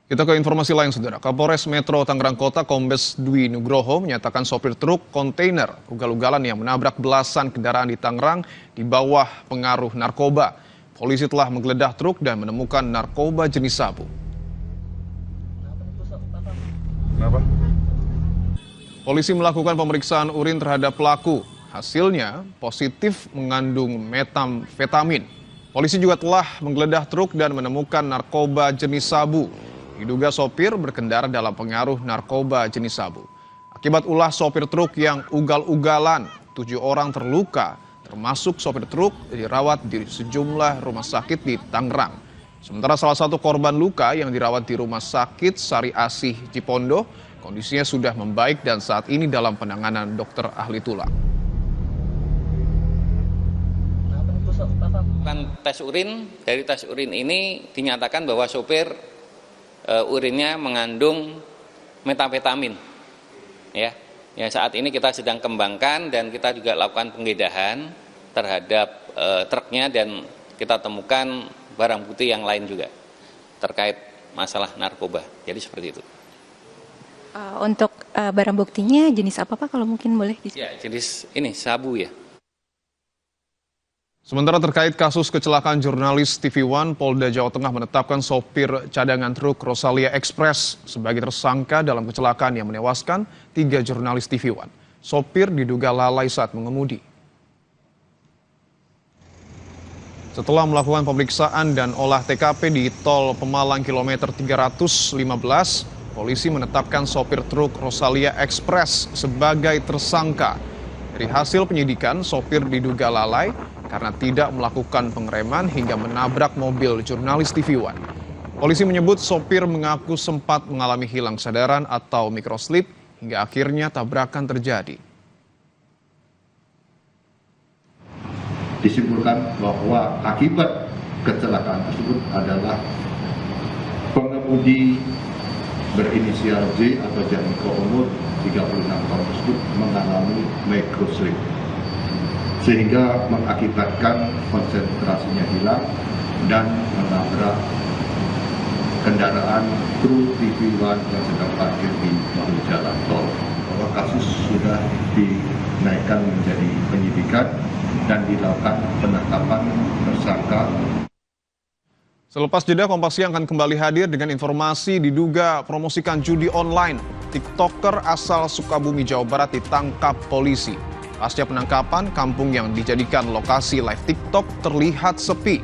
Kita ke informasi lain, Saudara. Kapolres Metro Tangerang Kota Kombes Dwi Nugroho menyatakan sopir truk kontainer ugal-ugalan yang menabrak belasan kendaraan di Tangerang di bawah pengaruh narkoba. Polisi telah menggeledah truk dan menemukan narkoba jenis sabu. Kenapa? Polisi melakukan pemeriksaan urin terhadap pelaku. Hasilnya positif mengandung metamfetamin. Polisi juga telah menggeledah truk dan menemukan narkoba jenis sabu. Diduga sopir berkendara dalam pengaruh narkoba jenis sabu. Akibat ulah sopir truk yang ugal-ugalan, 7 orang terluka, termasuk sopir truk dirawat di sejumlah rumah sakit di Tangerang. Sementara salah satu korban luka yang dirawat di Rumah Sakit Sari Asih Cipondo, kondisinya sudah membaik dan saat ini dalam penanganan dokter ahli tulang. Tes urin, dari tes urin ini dinyatakan bahwa sopir urinnya mengandung metamfetamin. Ya, saat ini kita sedang kembangkan dan kita juga lakukan penggeledahan terhadap truknya dan kita temukan barang bukti yang lain juga terkait masalah narkoba. Jadi seperti itu. Untuk barang buktinya jenis apa Pak, kalau mungkin boleh disebut? Ya, jenis ini sabu ya. Sementara terkait kasus kecelakaan jurnalis TV One, Polda Jawa Tengah menetapkan sopir cadangan truk Rosalia Express sebagai tersangka dalam kecelakaan yang menewaskan 3 jurnalis TV One. Sopir diduga lalai saat mengemudi. Setelah melakukan pemeriksaan dan olah TKP di tol Pemalang kilometer 315, polisi menetapkan sopir truk Rosalia Express sebagai tersangka. Dari hasil penyidikan, sopir diduga lalai karena tidak melakukan pengereman hingga menabrak mobil jurnalis TV One. Polisi menyebut sopir mengaku sempat mengalami hilang kesadaran atau microslip hingga akhirnya tabrakan terjadi. Disimpulkan bahwa akibat kecelakaan tersebut adalah pengemudi berinisial J atau Janiko umur 36 tahun tersebut mengalami microslip, sehingga mengakibatkan konsentrasinya hilang dan menabrak kendaraan truk TV One yang sedang parkir di bahu jalan tol. Bahwa kasus sudah dinaikkan menjadi penyidikan dan dilakukan penetapan tersangka. Selepas jeda, Kompas Siang akan kembali hadir dengan informasi diduga promosikan judi online. TikToker asal Sukabumi, Jawa Barat ditangkap polisi. Pasca penangkapan, kampung yang dijadikan lokasi live TikTok terlihat sepi.